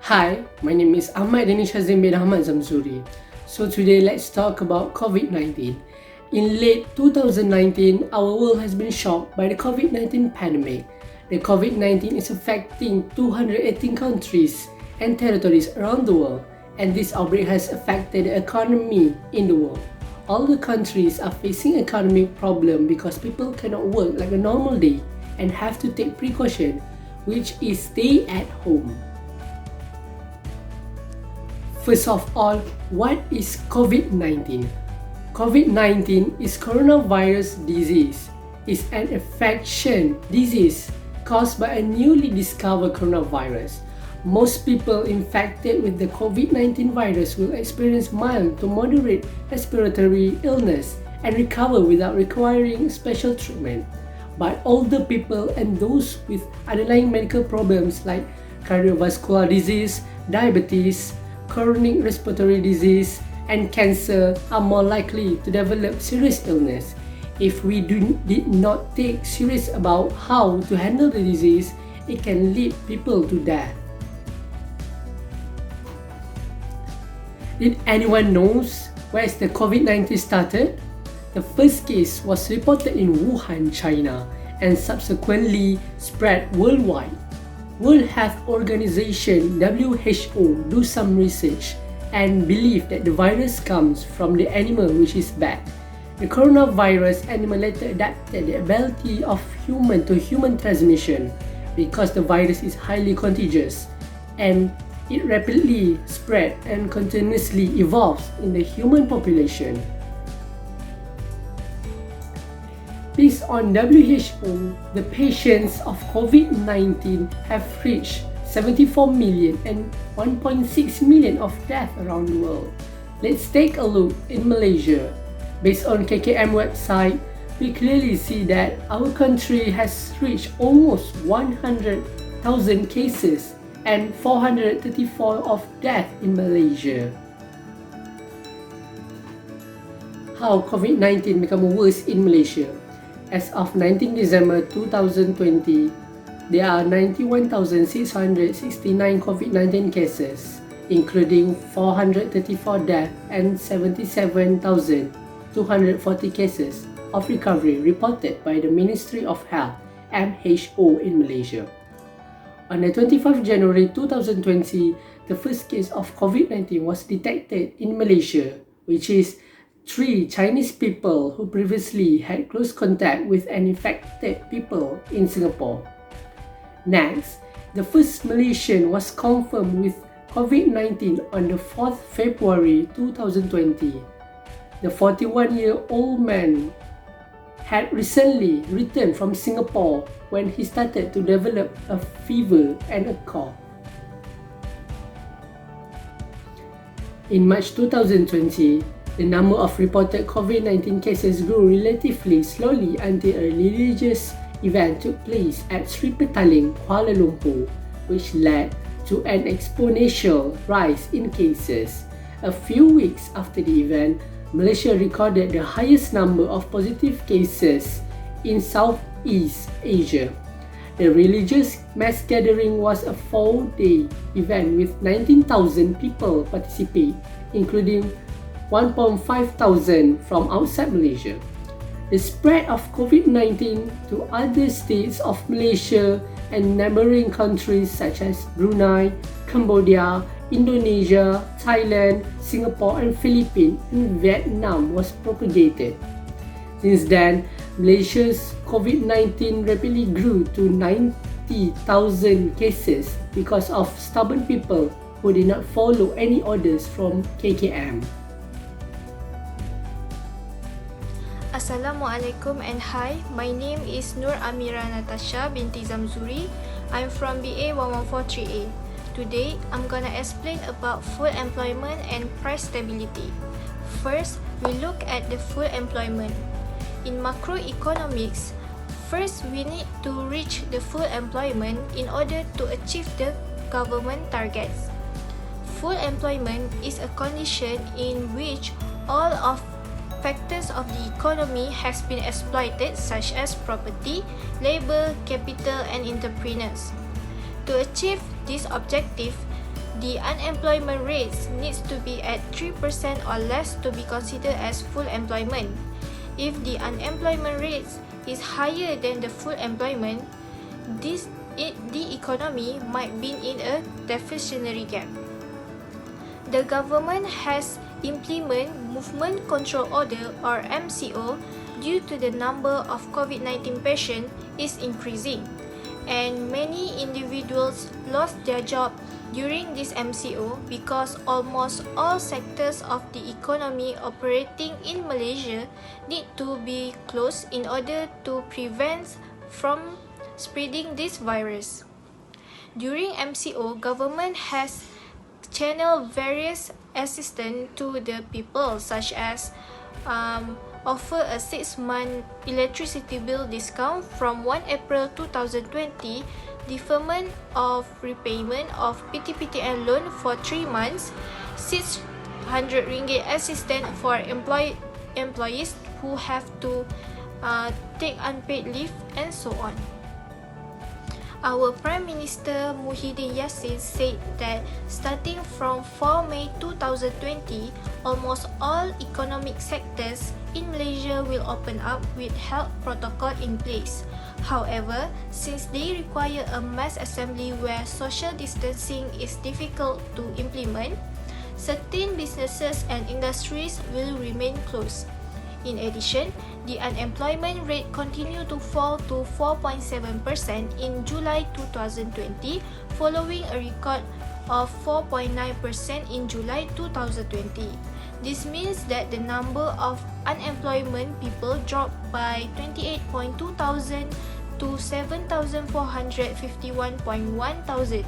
Hi, my name is Ahmad Danish Hazim bin Ahmad Zamzuri. So today let's talk about COVID-19. In late 2019, our world has been shocked by the COVID-19 pandemic. The COVID-19 is affecting 218 countries and territories around the world, and this outbreak has affected the economy in the world. All the countries are facing economic problem because people cannot work like a normal day and have to take precaution, which is stay at home. First of all, what is COVID-19? COVID-19 is coronavirus disease. It's an infection disease caused by a newly discovered coronavirus. Most people infected with the COVID-19 virus will experience mild to moderate respiratory illness and recover without requiring special treatment. But older people and those with underlying medical problems like cardiovascular disease, diabetes, chronic respiratory disease, and cancer are more likely to develop serious illness. If we did not take serious about how to handle the disease, it can lead people to death. Did anyone knows where the COVID-19 started? The first case was reported in Wuhan, China, and subsequently spread worldwide. World Health Organization (WHO) do some research and believe that the virus comes from the animal, which is bat. The coronavirus animal later adapted the ability of human to human transmission because the virus is highly contagious and it rapidly spread and continuously evolves in the human population. Based on WHO, the patients of COVID-19 have reached 74 million and 1.6 million of deaths around the world. Let's take a look in Malaysia. Based on KKM website, we clearly see that our country has reached almost 100,000 cases and 434 of deaths in Malaysia. How COVID-19 become worse in Malaysia? As of 19 December 2020, there are 91,669 COVID-19 cases, including 434 deaths and 77,240 cases of recovery reported by the Ministry of Health (MHO) in Malaysia. On the 25th January 2020, the first case of COVID-19 was detected in Malaysia, which is 3 Chinese people who previously had close contact with an infected people in Singapore. Next, the first Malaysian was confirmed with COVID-19 on the 4th February 2020. The 41-year-old man had recently returned from Singapore when he started to develop a fever and a cough. In March 2020, the number of reported COVID-19 cases grew relatively slowly until a religious event took place at Sri Petaling, Kuala Lumpur, which led to an exponential rise in cases. A few weeks after the event, Malaysia recorded the highest number of positive cases in Southeast Asia. The religious mass gathering was a 4-day event with 19,000 people participate, including 1,500 from outside Malaysia. The spread of COVID-19 to other states of Malaysia and neighboring countries such as Brunei, Cambodia, Indonesia, Thailand, Singapore and Philippines and Vietnam was propagated. Since then, Malaysia's COVID-19 rapidly grew to 90,000 cases because of stubborn people who did not follow any orders from KKM. Assalamualaikum and hi, my name is Nur Amira Natasha binti Zamzuri. I'm from BA 11438A. Today, I'm gonna explain about full employment and price stability. First, we look at the full employment. In macroeconomics, first we need to reach the full employment in order to achieve the government targets. Full employment is a condition in which all of factors of the economy has been exploited such as property, labor, capital and entrepreneurs. To achieve this objective, The unemployment rates needs to be at 3% or less to be considered as full employment. If the unemployment rate is higher than the full employment, the economy might be in a deflationary gap. The government has implemented Movement Control Order or MCO due to the number of COVID-19 patients is increasing, and many individuals lost their job during this MCO because almost all sectors of the economy operating in Malaysia need to be closed in order to prevent from spreading this virus. During MCO, government has channeled various assistance to the people, such as offer a 6-month electricity bill discount from 1 April 2020, deferment of repayment of PTPTN loan for 3 months, RM600 assistance for employees who have to take unpaid leave, and so on. Our Prime Minister Muhyiddin Yassin said that starting from 4 May 2020, almost all economic sectors in Malaysia will open up with health protocol in place. However, since they require a mass assembly where social distancing is difficult to implement, certain businesses and industries will remain closed. In addition, the unemployment rate continued to fall to 4.7% in July 2020, following a record of 4.9% in July 2020. This means that the number of unemployment people dropped by 28.2 thousand to 7,451.1 thousand.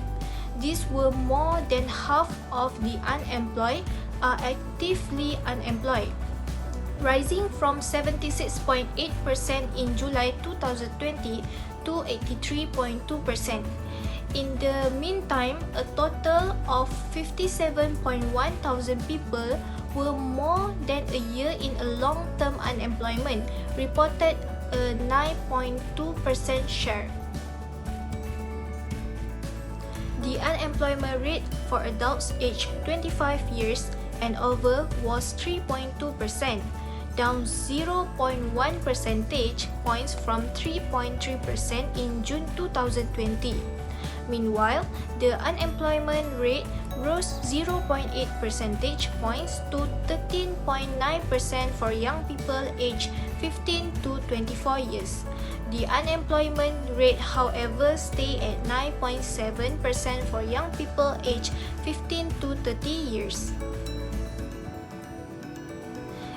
These were more than half of the unemployed are actively unemployed, rising from 76.8% in July 2020 to 83.2%. In the meantime, a total of 57.1 thousand people were more than a year in a long-term unemployment, reported a 9.2% share. The unemployment rate for adults aged 25 years and over was 3.2%, down 0.1 percentage points from 3.3% in June 2020. Meanwhile, the unemployment rate rose 0.8 percentage points to 13.9% for young people aged 15 to 24 years. The unemployment rate, however, stayed at 9.7% for young people aged 15 to 30 years.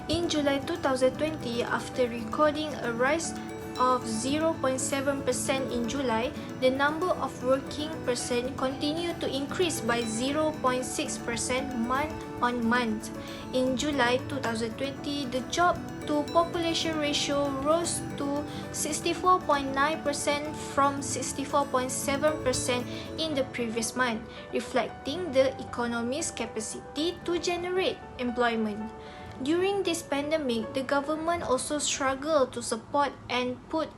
In July 2020, after recording a rise of 0.7% in July, the number of working persons continued to increase by 0.6% month on month. In July 2020, the job to population ratio rose to 64.9% from 64.7% in the previous month, reflecting the economy's capacity to generate employment. During this pandemic, the government also struggled to support and put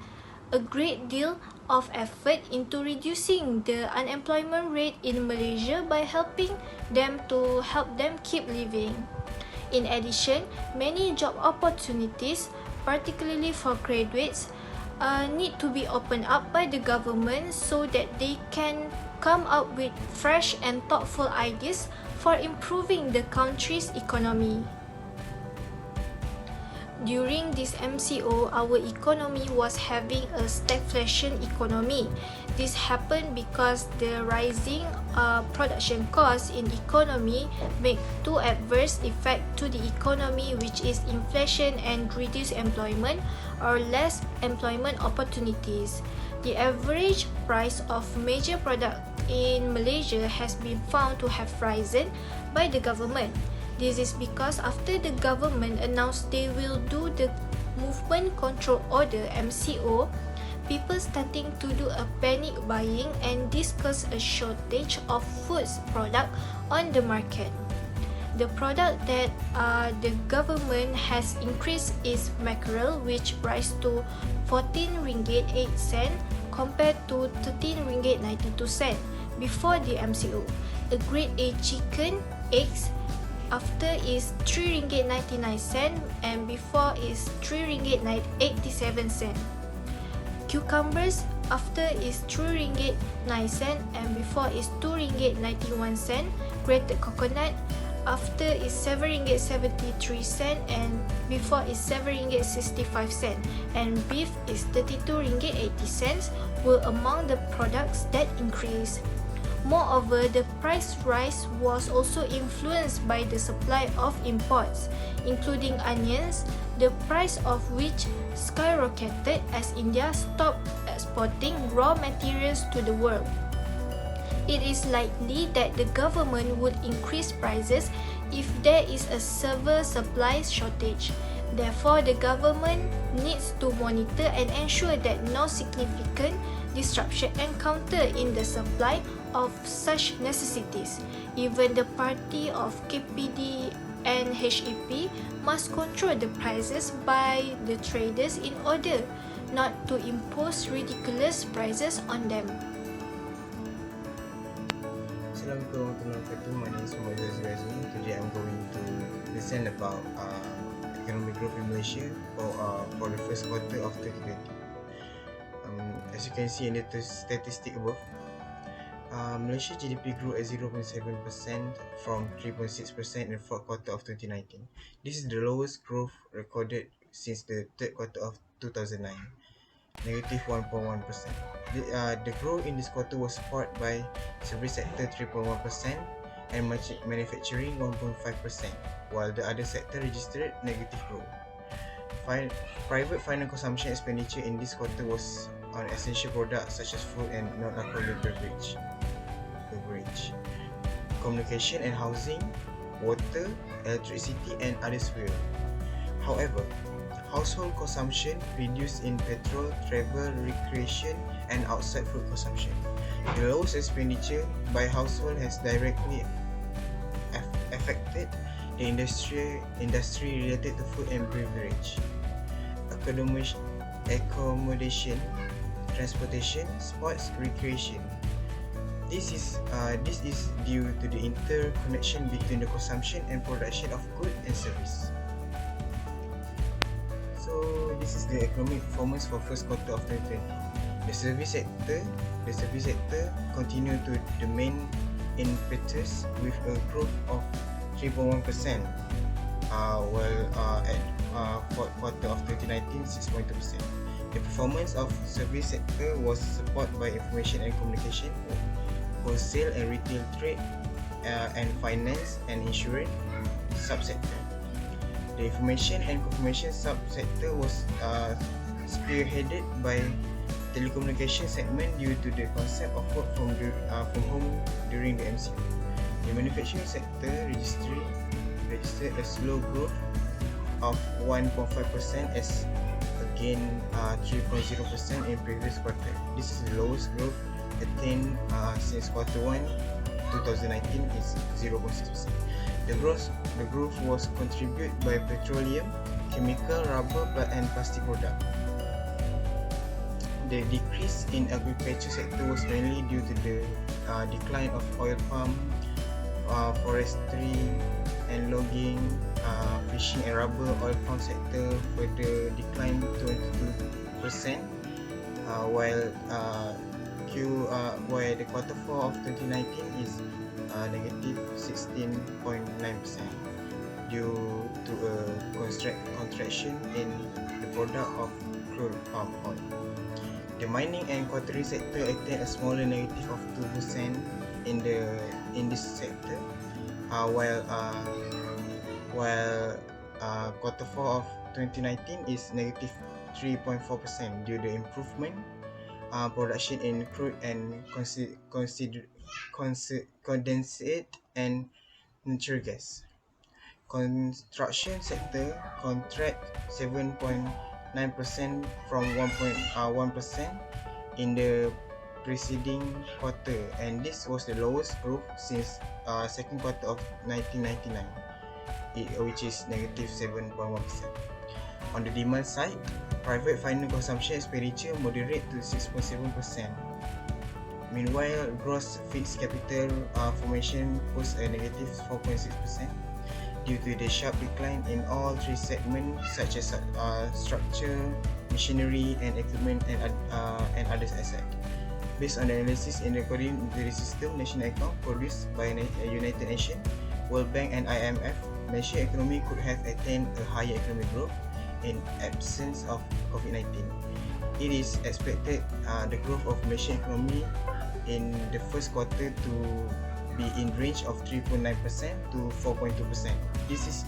a great deal of effort into reducing the unemployment rate in Malaysia by helping them keep living. In addition, many job opportunities, particularly for graduates, need to be opened up by the government so that they can come up with fresh and thoughtful ideas for improving the country's economy. During this MCO, our economy was having a stagflation economy. This happened because the rising production costs in economy make two adverse effects to the economy, which is inflation and reduced employment or less employment opportunities. The average price of major products in Malaysia has been found to have risen by the government. This is because after the government announced they will do the Movement Control Order (MCO), people starting to do a panic buying and discuss a shortage of food product on the market. The product that the government has increased is mackerel, which rise to 14 ringgit 8 cent compared to 13 ringgit 92 cent before the MCO. a grade A chicken, eggs, after is 3 ringgit 99 cent and before is 3 ringgit 87 cent. Cucumbers after is 3 ringgit 9 cent and before is 2 ringgit 91 cent. Grated coconut after is 7 ringgit 73 cent and before is 7 ringgit 65 cent, and beef is 32 ringgit 80 cents were among the products that increased. Moreover, the price rise was also influenced by the supply of imports, including onions, the price of which skyrocketed as India stopped exporting raw materials to the world. It is likely that the government would increase prices if there is a severe supply shortage. Therefore, the government needs to monitor and ensure that no significant disruption encountered in the supply of such necessities. Even the party of KPD and HEP must control the prices by the traders in order not to impose ridiculous prices on them. Assalamualaikum warahmatullahi wabarakatuh. My name is Muhammad Azmi. Today I'm going to listen about economic growth in Malaysia for the first quarter of 2020. As you can see in the statistic above, Malaysia GDP grew at 0.7% from 3.6% in the fourth quarter of 2019. This is the lowest growth recorded since the third quarter of 2009, negative 1.1%. The growth in this quarter was supported by service sector 3.1% and manufacturing 1.5%, while the other sector registered negative growth. Private final consumption expenditure in this quarter was on essential products such as food and non-alcoholic beverage, communication and housing, water, electricity and others will. However, household consumption reduced in petrol, travel, recreation and outside food consumption. The lowest expenditure by household has directly affected the industry related to food and beverage, accommodation, transportation, sports, recreation. This is due to the interconnection between the consumption and production of goods and service. So this is the economic performance for first quarter of 2020. The service sector continued to the main impetus with a growth of 3.1%, while at fourth quarter of 2019 6.2%. The performance of service sector was supported by information and communication, wholesale and retail trade, and finance and insurance subsector. The information and confirmation subsector was spearheaded by telecommunication segment due to the concept of work from home during the MCO. The manufacturing sector registered a slow growth of 1.5% as again 3.0% in previous quarter. This is the lowest growth attained since quarter 1 2019 is 0.6%. The growth was contributed by petroleum, chemical, rubber and plastic products. The decrease in agriculture sector was mainly due to the decline of oil palm, forestry and logging, fishing and rubber. Oil palm sector further declined 22%, while the quarter 4 of 2019 is negative 16.9% due to a contraction in the product of crude palm oil. The mining and quarry sector attained a smaller negative of 2% in this sector, while quarter 4 of 2019 is negative 3.4% due to improvement production in crude and condensate and natural gas. Construction sector contract 7.9% from 1.1% in the preceding quarter, and this was the lowest growth since second quarter of 1999, which is negative 7.1%. On the demand side, private final consumption expenditure moderate to 6.7%, Meanwhile, gross fixed capital formation posed a negative 4.6% due to the sharp decline in all three segments such as structure, machinery, and equipment and other assets. Based on the analysis in according to the system national account produced by United Nations, World Bank and IMF, Malaysia economy could have attained a higher economic growth in absence of COVID-19. It is expected the growth of Malaysian economy in the first quarter to be in range of 3.9% to 4.2%. This is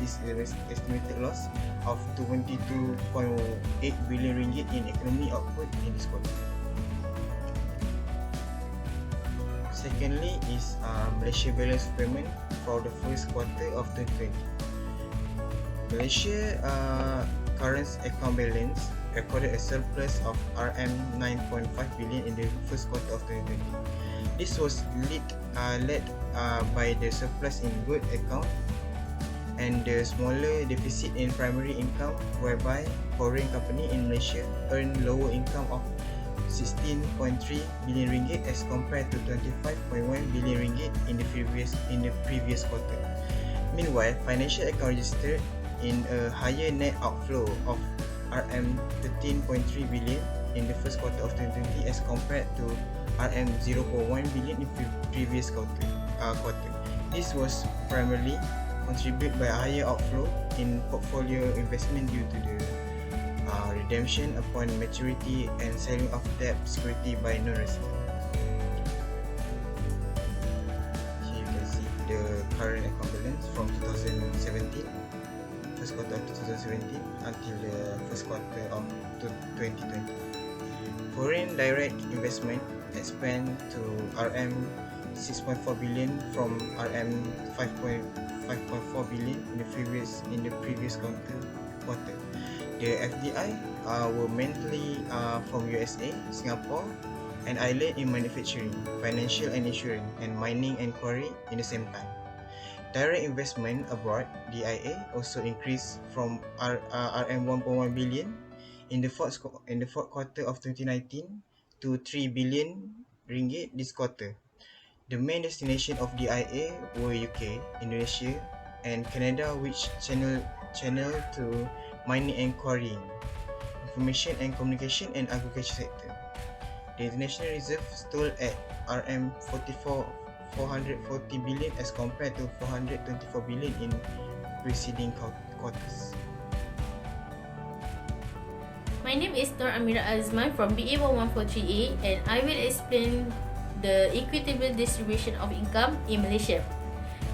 estimated loss of 22.8 billion ringgit in economy output in this quarter. Secondly is Malaysia balance payment for the first quarter of 2020. Malaysia current account balance recorded a surplus of RM9.5 billion in the first quarter of 2020. This was led by the surplus in good account and the smaller deficit in primary income, whereby foreign company in Malaysia earned lower income of 16.3 billion ringgit as compared to 25.1 billion ringgit in the previous quarter. Meanwhile, financial account registered in a higher net outflow of RM13.3 billion in the first quarter of 2020 as compared to RM0.1 billion in previous quarter. This was primarily contributed by a higher outflow in portfolio investment due to the redemption upon maturity and selling of debt security by non-resident. Here you can see the current account balance from 2017, first quarter of 2017 until the first quarter of 2020. Foreign direct investment expand to RM6.4 billion from RM5.4 billion in the previous quarter. The FDI were mainly from USA, Singapore, and Ireland in manufacturing, financial and insurance, and mining and quarry in the same time. Direct investment abroad (DIA) also increased from RM1.1 billion in the fourth quarter of 2019 to 3 billion ringgit this quarter. The main destination of DIA were UK, Indonesia, and Canada, which channel to mining and quarrying, information and communication, and agriculture sector. The international reserve stood at RM440 billion as compared to 424 billion in preceding quarters. My name is Nur Amira Azman from BA 11438 and I will explain the equitable distribution of income in Malaysia.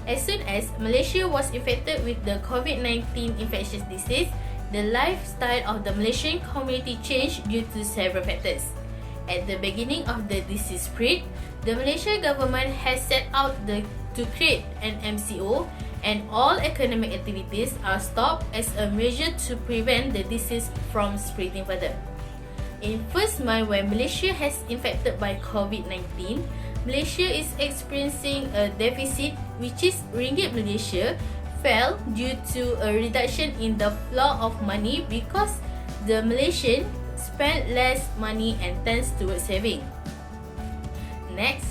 As soon as Malaysia was infected with the COVID-19 infectious disease, the lifestyle of the Malaysian community changed due to several factors. At the beginning of the disease spread, the Malaysian government has set out to create an MCO and all economic activities are stopped as a measure to prevent the disease from spreading further. In first month when Malaysia has infected by COVID-19, Malaysia is experiencing a deficit which is ringgit Malaysia fell due to a reduction in the flow of money because the Malaysian spend less money and tends towards saving. Next,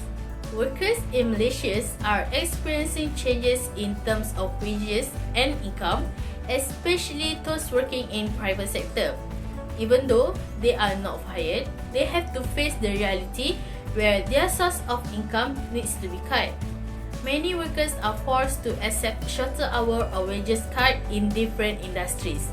workers in Malaysia are experiencing changes in terms of wages and income, especially those working in private sector. Even though they are not fired, they have to face the reality where their source of income needs to be cut. Many workers are forced to accept shorter hour or wages cut in different industries.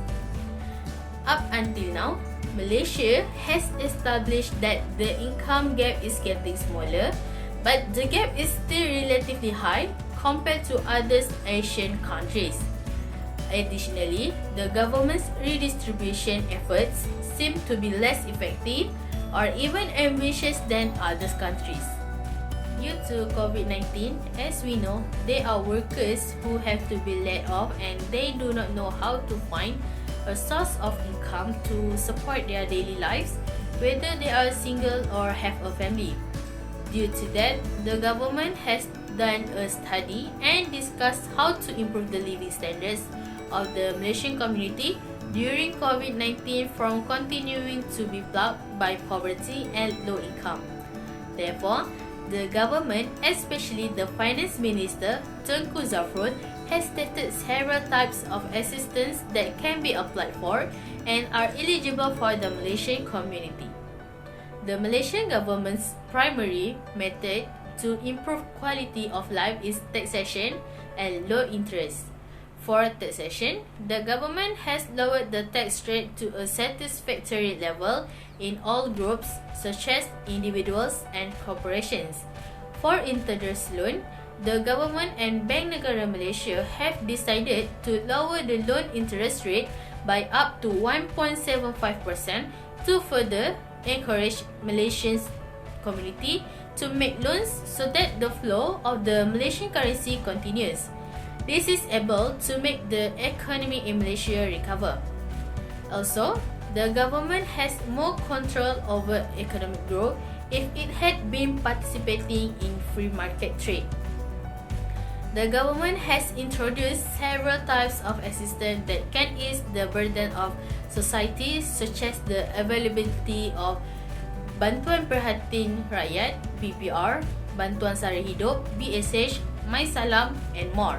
Up until now, Malaysia has established that the income gap is getting smaller, but the gap is still relatively high compared to other Asian countries. Additionally, the government's redistribution efforts seem to be less effective or even ambitious than other countries. Due to COVID-19, as we know, there are workers who have to be laid off and they do not know how to find a source of income to support their daily lives, whether they are single or have a family. Due to that, the government has done a study and discussed how to improve the living standards of the Malaysian community during COVID-19 from continuing to be plagued by poverty and low income. Therefore, The government, especially the Finance Minister, Tengku Zafrul, has stated several types of assistance that can be applied for and are eligible for the Malaysian community. The Malaysian government's primary method to improve quality of life is taxation and low interest. For taxation, the government has lowered the tax rate to a satisfactory level in all groups such as individuals and corporations. For interest loan, the government and Bank Negara Malaysia have decided to lower the loan interest rate by up to 1.75% to further encourage Malaysian community to make loans so that the flow of the Malaysian currency continues. This is able to make the economy in Malaysia recover. Also, the government has more control over economic growth if it had been participating in free market trade. The government has introduced several types of assistance that can ease the burden of society, such as the availability of Bantuan Perhatian Rakyat (BPR), Bantuan Sara Hidup (BSH), MySalam, and more.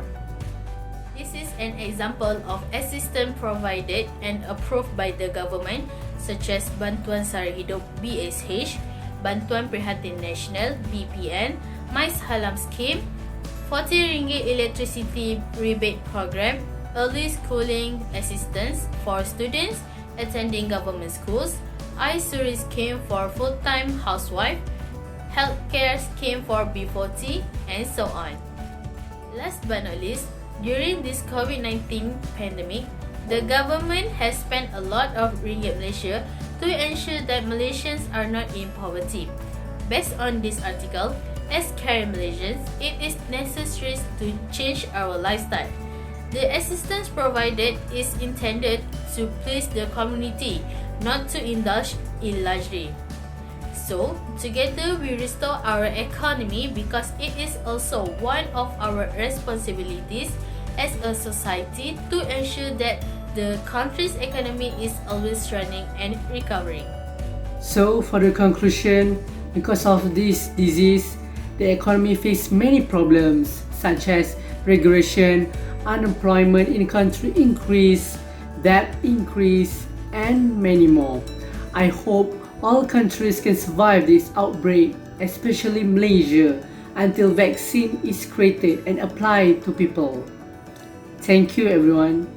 This is an example of assistance provided and approved by the government, such as Bantuan Sara Hidup (BSH), Bantuan Perhatian Nasional (BPN), MySalam Scheme, RM40 electricity rebate program, early schooling assistance for students attending government schools, iSuri scheme for full-time housewife, healthcare scheme for B40, and so on. Last but not least, during this COVID-19 pandemic, the government has spent a lot of ringgit Malaysia to ensure that Malaysians are not in poverty. Based on this article, as caring Malaysians, it is necessary to change our lifestyle. The assistance provided is intended to please the community, not to indulge in luxury. So, together we restore our economy because it is also one of our responsibilities as a society to ensure that the country's economy is always running and recovering. So, for the conclusion, because of this disease, the economy faced many problems such as regulation, unemployment in the country increase, debt increase, and many more. I hope all countries can survive this outbreak, especially Malaysia, until vaccine is created and applied to people. Thank you everyone.